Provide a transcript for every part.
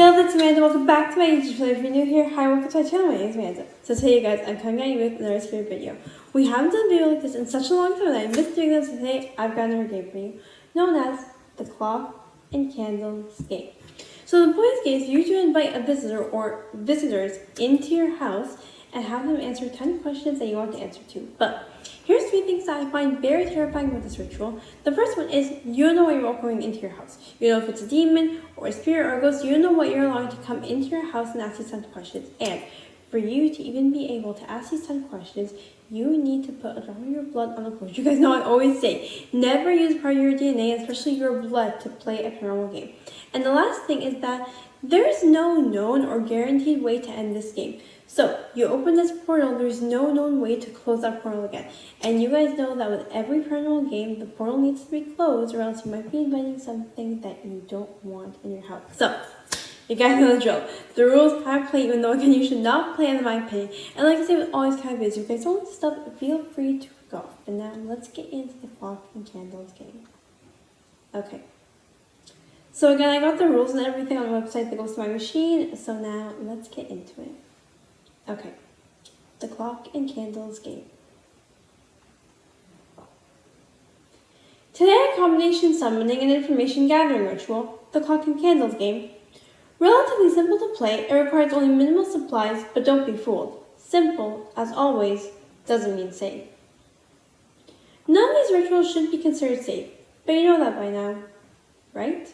Hey love, it's Amanda. Welcome back to my YouTube channel. If you're new here, hi, welcome to my channel. My name is Amanda. So today, guys, I'm coming at you with another scary video. We haven't done a video like this in such a long time that I missed doing this. Today, I've got another game for you, known as the Clock and Candles game. So the point of this game is you to invite a visitor or visitors into your house and have them answer 10 questions that you want to answer to. But here's 3 things that I find very terrifying with this ritual. The first one is you don't know what you're welcoming into your house. You know if it's a demon or a spirit or a ghost. You don't know what you're allowing to come into your house and ask these 10 questions. And for you to even be able to ask these 10 questions, you need to put a drop of your blood on the floor. You guys know I always say, never use part of your DNA, especially your blood, to play a paranormal game. And the last thing is that there's no known or guaranteed way to end this game. So, you open this portal, there's no known way to close that portal again. And you guys know that with every paranormal game, the portal needs to be closed or else you might be inviting something that you don't want in your house. So, you guys know the drill. The rules kind of play, even though again you should not play in my opinion. And like I say with all these kind of videos, if you guys don't want this stuff, feel free to go. And now let's get into the Clock and Candles game. Okay. So again, I got the rules and everything on the website that goes to my machine. So now let's get into it. Okay, the Clock and Candles game. Today, a combination summoning and information gathering ritual, the Clock and Candles game. Relatively simple to play, it requires only minimal supplies, but don't be fooled. Simple, as always, doesn't mean safe. None of these rituals should be considered safe, but you know that by now, right?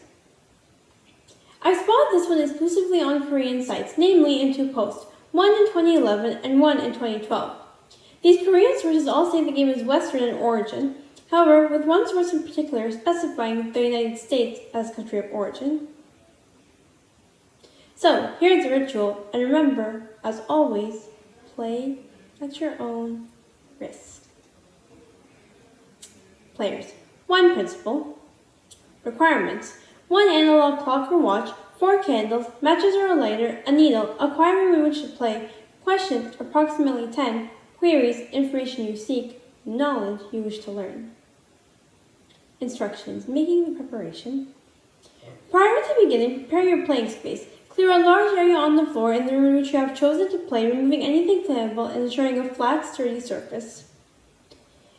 I spotted this one exclusively on Korean sites, namely in 2 posts. One in 2011 and one in 2012. These Korean sources all say the game is Western in origin, however, with one source in particular specifying the United States as country of origin. So, here's the ritual, and remember, as always, play at your own risk. Players. 1 principle. Requirements. 1 analog clock or watch, 4 candles, matches or a lighter, a needle, a choir room in which to play, questions, approximately 10, queries, information you seek, knowledge you wish to learn. Instructions. Making the preparation. Prior to beginning, prepare your playing space. Clear a large area on the floor in the room in which you have chosen to play, removing anything flammable and ensuring a flat, sturdy surface.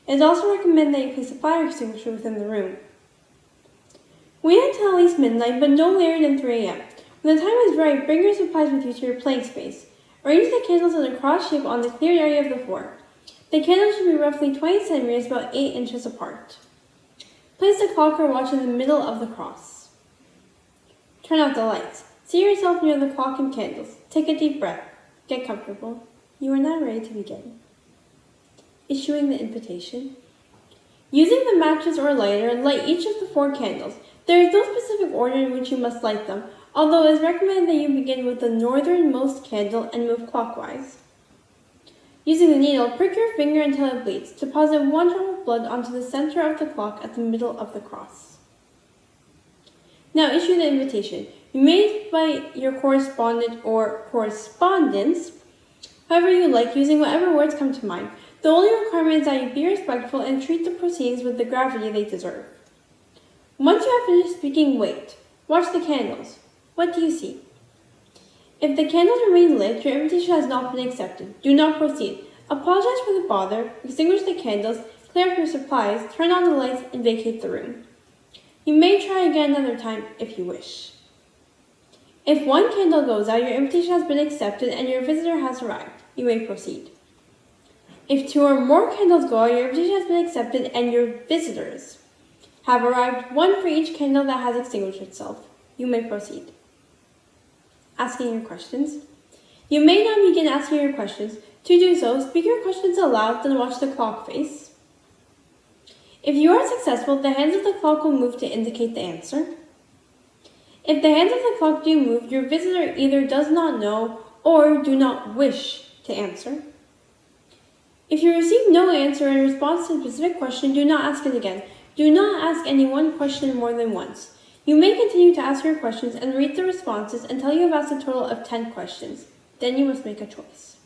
It is also recommended that you place a fire extinguisher within the room. Wait until at least midnight, but no later than 3 a.m. When the time is right, bring your supplies with you to your playing space. Arrange the candles in a cross shape on the cleared area of the floor. The candles should be roughly 20 centimeters, about 8 inches apart. Place the clock or watch in the middle of the cross. Turn out the lights. Seat yourself near the clock and candles. Take a deep breath. Get comfortable. You are now ready to begin. Issuing the invitation. Using the matches or lighter, light each of the 4 candles. There is no specific order in which you must light them, although it is recommended that you begin with the northernmost candle and move clockwise. Using the needle, prick your finger until it bleeds. Deposit 1 drop of blood onto the center of the clock at the middle of the cross. Now issue the invitation. You may invite your correspondent or correspondents, however you like, using whatever words come to mind. The only requirement is that you be respectful and treat the proceedings with the gravity they deserve. Once you have finished speaking, wait. Watch the candles. What do you see? If the candles remain lit, your invitation has not been accepted. Do not proceed. Apologize for the bother, extinguish the candles, clear up your supplies, turn on the lights, and vacate the room. You may try again another time if you wish. If 1 candle goes out, your invitation has been accepted and your visitor has arrived. You may proceed. If 2 or more candles go out, your invitation has been accepted and your visitors have arrived, 1 for each candle that has extinguished itself. You may proceed. Asking your questions. You may now begin asking your questions. To do so, speak your questions aloud, then watch the clock face. If you are successful, the hands of the clock will move to indicate the answer. If the hands of the clock do move, your visitor either does not know or do not wish to answer. If you receive no answer in response to a specific question, do not ask it again. Do not ask any one question more than once. You may continue to ask your questions and read the responses until you have asked a total of 10 questions. Then you must make a choice.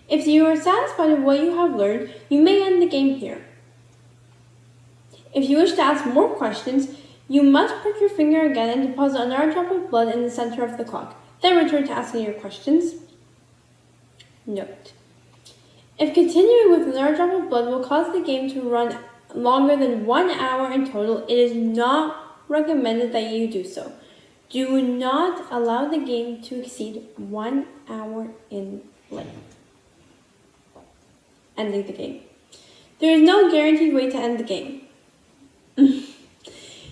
If you are satisfied with what you have learned, you may end the game here. If you wish to ask more questions, You must prick your finger again and deposit another drop of blood in the center of the clock. Then return to asking your questions. Note: if continuing with another drop of blood will cause the game to run longer than 1 hour in total, it is not recommended that you do so. Do not allow the game to exceed 1 hour in length. Ending the game. There is no guaranteed way to end the game.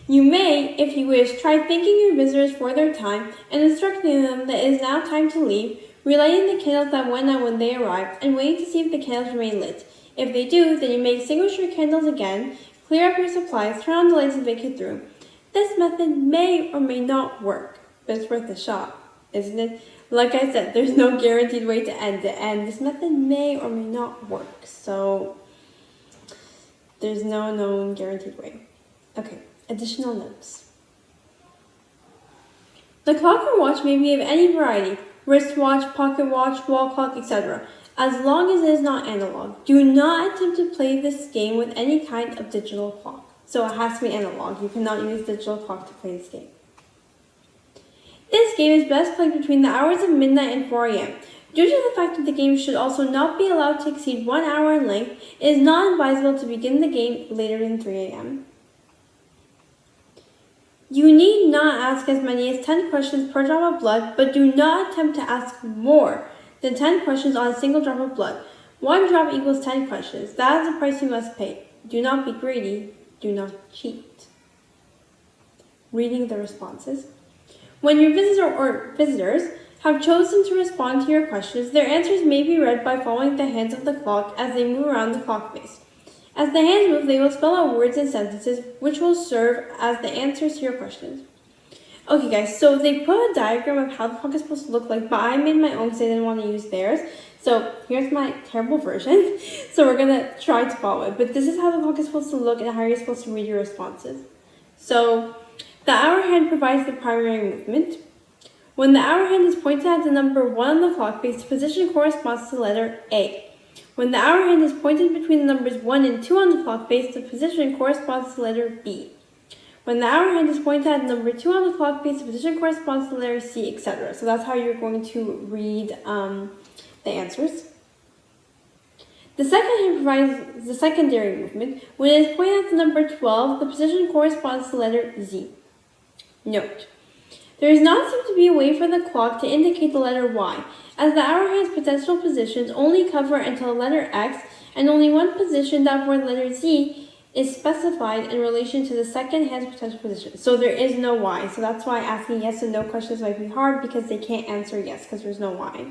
You may, if you wish, try thanking your visitors for their time and instructing them that it is now time to leave, relighting the candles that went out when they arrived, and waiting to see if the candles remain lit. If they do, then you may extinguish your candles again, clear up your supplies, turn on the lights, and vacate the room. This method may or may not work, but it's worth a shot, isn't it? Like I said, there's no guaranteed way to end it, and this method may or may not work, so there's no known guaranteed way. Okay, additional notes. The clock or watch may be of any variety: wristwatch, pocket watch, wall clock, etc., as long as it is not analog. Do not attempt to play this game with any kind of digital clock. So it has to be analog. You cannot use digital clock to play this game. This game is best played between the hours of midnight and 4 a.m. Due to the fact that the game should also not be allowed to exceed 1 hour in length, it is not advisable to begin the game later than 3 a.m. You need not ask as many as 10 questions per drop of blood, but do not attempt to ask more than 10 questions on a single drop of blood. 1 drop equals 10 questions. That is the price you must pay. Do not be greedy. Do not cheat. Reading the responses. When your visitor or visitors have chosen to respond to your questions, their answers may be read by following the hands of the clock as they move around the clock face. As the hands move, they will spell out words and sentences which will serve as the answers to your questions. Okay guys, so they put a diagram of how the clock is supposed to look like, but I made my own because I didn't want to use theirs. So here's my terrible version. So we're going to try to follow it. But this is how the clock is supposed to look and how you're supposed to read your responses. So the hour hand provides the primary movement. When the hour hand is pointed at the number 1 on the clock face, the position corresponds to the letter A. When the hour hand is pointed between the numbers 1 and 2 on the clock face, the position corresponds to the letter B. When the hour hand is pointed at the number 2 on the clock face, the position corresponds to the letter C, etc. So that's how you're going to read the answers. The second hand provides the secondary movement. When it is pointed at the number 12, the position corresponds to the letter Z. Note: there does not seem to be a way for the clock to indicate the letter Y, as the hour hand's potential positions only cover until the letter X, and only one position, that for the letter Z, is specified in relation to the second hand's potential position. So there is no Y. So that's why asking yes and no questions might be hard, because they can't answer yes because there's no Y.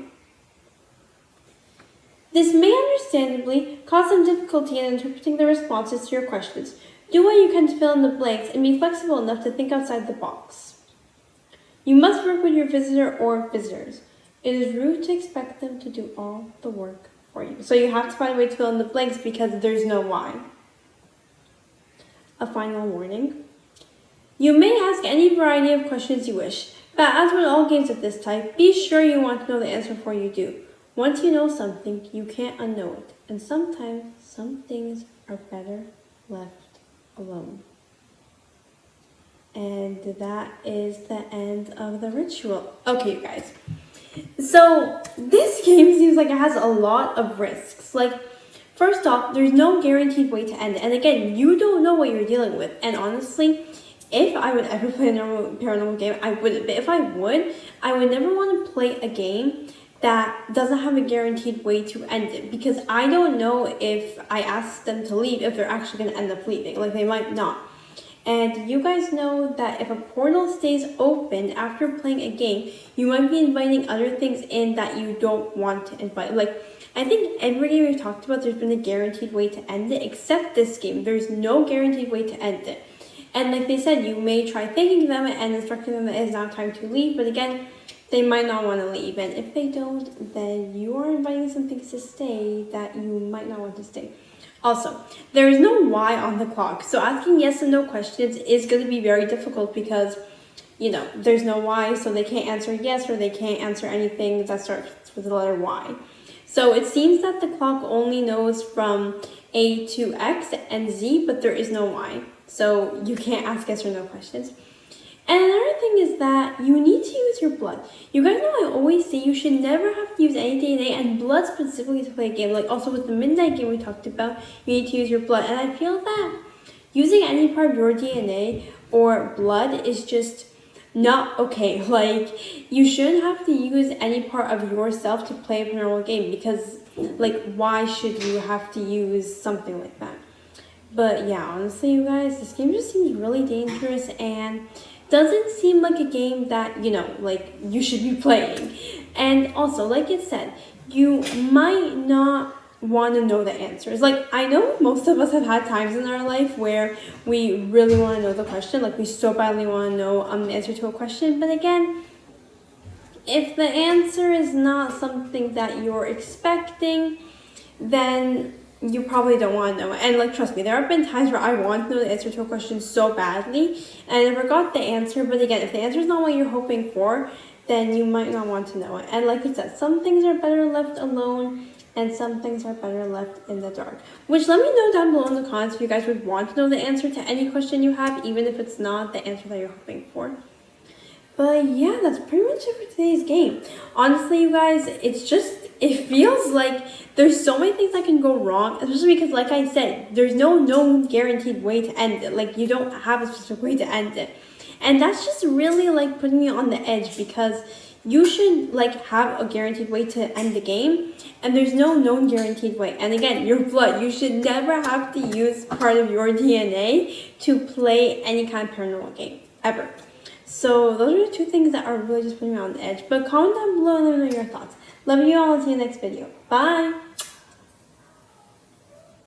This may understandably cause some difficulty in interpreting the responses to your questions. Do what you can to fill in the blanks and be flexible enough to think outside the box. You must work with your visitor or visitors. It is rude to expect them to do all the work for you. So you have to find a way to fill in the blanks because there's no why. A final warning. You may ask any variety of questions you wish, but as with all games of this type, be sure you want to know the answer before you do. Once you know something, you can't unknow it, and sometimes some things are better left alone. And that is the end of the ritual. Okay, you guys. So this game seems like it has a lot of risks. Like, first off, there's no guaranteed way to end it. And again, you don't know what you're dealing with. And honestly, if I would ever play a normal paranormal game, I wouldn't. But if I would never want to play a game that doesn't have a guaranteed way to end it, because I don't know if I ask them to leave, if they're actually going to end up leaving. Like, they might not. And you guys know that if a portal stays open after playing a game, you might be inviting other things in that you don't want to invite. Like, I think every game we've talked about, there's been a guaranteed way to end it, except this game. There's no guaranteed way to end it. And like they said, you may try thanking them and instructing them that it is now time to leave, but again, they might not want to leave. And if they don't, then you are inviting some things to stay that you might not want to stay. Also, there is no Y on the clock, so asking yes and no questions is going to be very difficult because, you know, there's no Y, so they can't answer yes or they can't answer anything that starts with the letter Y. So it seems that the clock only knows from A to X and Z, but there is no Y. so you can't ask yes or no questions. And another thing is that you need to use your blood. You guys know I always say you should never have to use any DNA and blood specifically to play a game. Like also with the midnight game we talked about, you need to use your blood. And I feel that using any part of your DNA or blood is just not okay. Like you shouldn't have to use any part of yourself to play a paranormal game, because like why should you have to use something like that? But yeah, honestly you guys, this game just seems really dangerous and doesn't seem like a game that, you know, like you should be playing. And also, like it said, you might not want to know the answers. Like I know most of us have had times in our life where we really want to know the question, like we so badly want to know the answer to a question. But again, if the answer is not something that you're expecting, then you probably don't want to know. And like trust me, there have been times where I want to know the answer to a question so badly and I never got the answer. But again, if the answer is not what you're hoping for, then you might not want to know it. And like I said, some things are better left alone and some things are better left in the dark. Which let me know down below in the comments if you guys would want to know the answer to any question you have, even if it's not the answer that you're hoping for. But yeah, that's pretty much it for today's game. Honestly, you guys, it feels like there's so many things that can go wrong, especially because, like I said, there's no known guaranteed way to end it. Like, you don't have a specific way to end it. And that's just really, like, putting me on the edge, because you should, like, have a guaranteed way to end the game, and there's no known guaranteed way. And again, your blood, you should never have to use part of your DNA to play any kind of paranormal game, ever. So those are the two things that are really just putting me on the edge. But comment down below and let me know your thoughts. Love you all. I'll see you next video. Bye.